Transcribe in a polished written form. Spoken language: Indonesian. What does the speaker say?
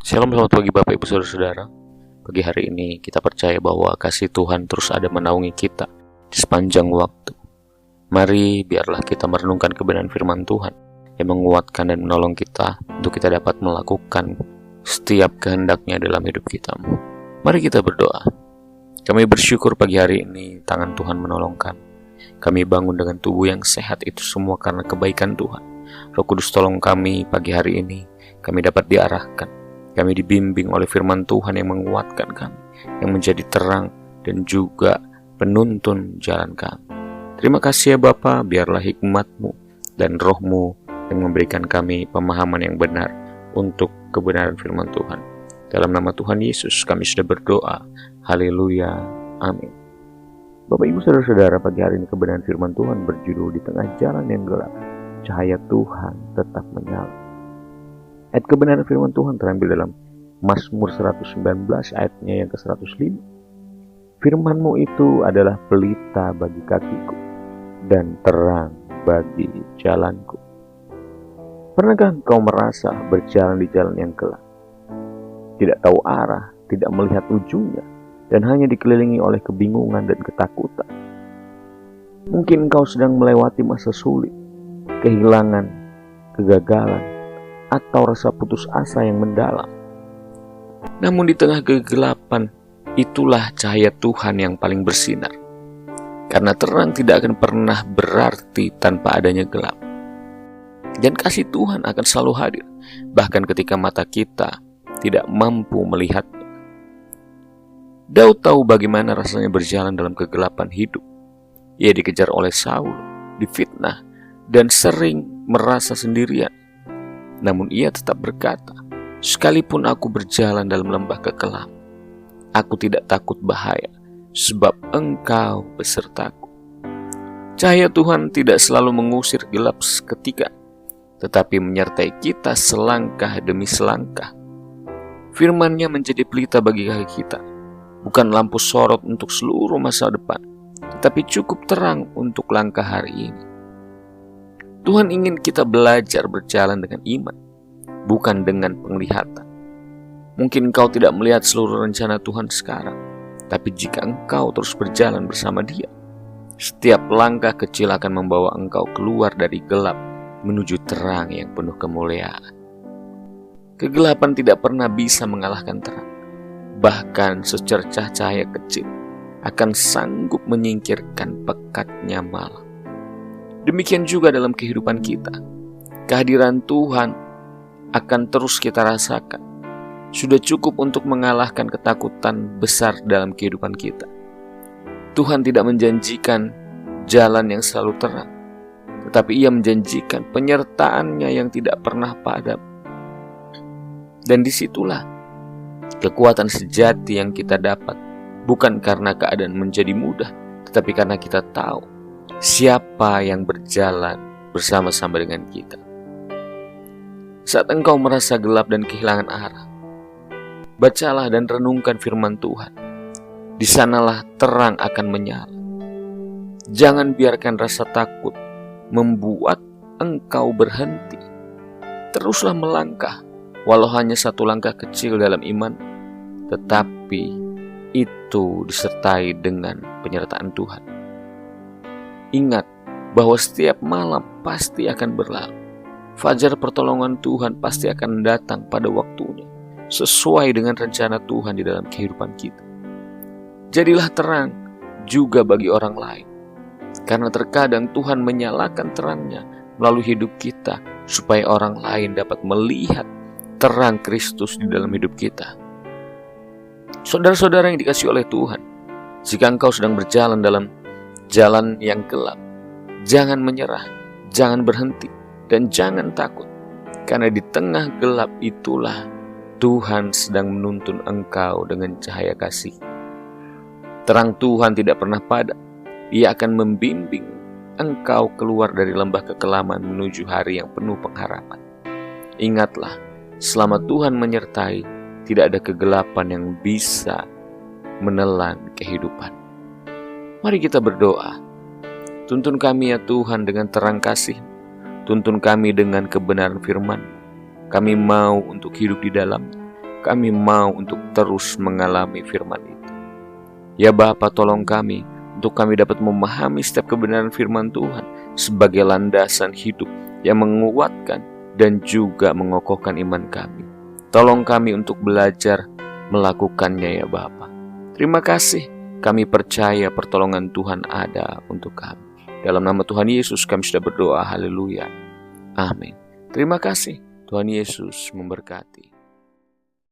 Shalom, selamat pagi Bapak Ibu Saudara-saudara. Pagi hari ini kita percaya bahwa kasih Tuhan terus ada menaungi kita di sepanjang waktu. Mari biarlah kita merenungkan kebenaran firman Tuhan yang menguatkan dan menolong kita untuk kita dapat melakukan setiap kehendaknya dalam hidup kita. Mari kita berdoa. Kami bersyukur pagi hari ini tangan Tuhan menolong kami. Kami bangun dengan tubuh yang sehat, itu semua karena kebaikan Tuhan. Roh Kudus tolong kami pagi hari ini, kami dapat diarahkan. Kami dibimbing oleh firman Tuhan yang menguatkan kami, yang menjadi terang dan juga penuntun jalan kami. Terima kasih ya Bapa, biarlah hikmat-Mu dan Roh-Mu yang memberikan kami pemahaman yang benar untuk kebenaran firman Tuhan. Dalam nama Tuhan Yesus kami sudah berdoa. Haleluya. Amin. Bapak Ibu Saudara-saudara, pagi hari ini kebenaran firman Tuhan berjudul Di Tengah Jalan yang Gelap, Cahaya Tuhan Tetap Menyala. Ayat kebenaran firman Tuhan terambil dalam Mazmur 119 ayatnya yang ke-105. Firman-Mu itu adalah pelita bagi kakiku dan terang bagi jalanku. Pernahkah engkau merasa berjalan di jalan yang gelap? Tidak tahu arah, tidak melihat ujungnya, dan hanya dikelilingi oleh kebingungan dan ketakutan. Mungkin engkau sedang melewati masa sulit, kehilangan, kegagalan, atau rasa putus asa yang mendalam. Namun di tengah kegelapan, itulah cahaya Tuhan yang paling bersinar. Karena terang tidak akan pernah berarti tanpa adanya gelap. Dan kasih Tuhan akan selalu hadir, bahkan ketika mata kita tidak mampu melihatnya. Daud tahu bagaimana rasanya berjalan dalam kegelapan hidup. Ia dikejar oleh Saul, difitnah, dan sering merasa sendirian. Namun ia tetap berkata, "Sekalipun aku berjalan dalam lembah kekelam, aku tidak takut bahaya, sebab Engkau besertaku." Cahaya Tuhan tidak selalu mengusir gelap seketika, tetapi menyertai kita selangkah demi selangkah. Firman-Nya menjadi pelita bagi kaki kita, bukan lampu sorot untuk seluruh masa depan, tetapi cukup terang untuk langkah hari ini. Tuhan ingin kita belajar berjalan dengan iman, bukan dengan penglihatan. Mungkin engkau tidak melihat seluruh rencana Tuhan sekarang, tapi jika engkau terus berjalan bersama Dia, setiap langkah kecil akan membawa engkau keluar dari gelap menuju terang yang penuh kemuliaan. Kegelapan tidak pernah bisa mengalahkan terang. Bahkan secercah cahaya kecil akan sanggup menyingkirkan pekatnya malam. Demikian juga dalam kehidupan kita. Kehadiran Tuhan akan terus kita rasakan. Sudah cukup untuk mengalahkan ketakutan besar dalam kehidupan kita. Tuhan tidak menjanjikan jalan yang selalu terang, tetapi Ia menjanjikan penyertaan-Nya yang tidak pernah padam. Dan disitulah kekuatan sejati yang kita dapat, bukan karena keadaan menjadi mudah, tetapi karena kita tahu siapa yang berjalan bersama-sama dengan kita. Saat engkau merasa gelap dan kehilangan arah, bacalah dan renungkan firman Tuhan. Di sanalah terang akan menyala. Jangan biarkan rasa takut membuat engkau berhenti. Teruslah melangkah, walau hanya satu langkah kecil dalam iman, tetapi itu disertai dengan penyertaan Tuhan. Ingat bahwa setiap malam pasti akan berlalu. Fajar pertolongan Tuhan pasti akan datang pada waktunya, sesuai dengan rencana Tuhan di dalam kehidupan kita. Jadilah terang juga bagi orang lain, karena terkadang Tuhan menyalakan terangnya melalui hidup kita, supaya orang lain dapat melihat terang Kristus di dalam hidup kita. Saudara-saudara yang dikasihi oleh Tuhan, jika engkau sedang berjalan dalam jalan yang gelap, jangan menyerah, jangan berhenti, dan jangan takut. Karena di tengah gelap itulah Tuhan sedang menuntun engkau dengan cahaya kasih. Terang Tuhan tidak pernah padam. Ia akan membimbing engkau keluar dari lembah kekelaman menuju hari yang penuh pengharapan. Ingatlah, selama Tuhan menyertai, tidak ada kegelapan yang bisa menelan kehidupan. Mari kita berdoa. Tuntun kami ya Tuhan dengan terang kasih. Tuntun kami dengan kebenaran firman. Kami mau untuk hidup di dalam. kami mau untuk terus mengalami firman itu. Ya Bapa, tolong kami untuk kami dapat memahami setiap kebenaran firman Tuhan sebagai landasan hidup yang menguatkan dan juga mengokohkan iman kami. Tolong kami untuk belajar melakukannya ya Bapa. Terima kasih, kami percaya pertolongan Tuhan ada untuk kami. Dalam nama Tuhan Yesus kami sudah berdoa, haleluya, amin. Terima kasih, Tuhan Yesus memberkati.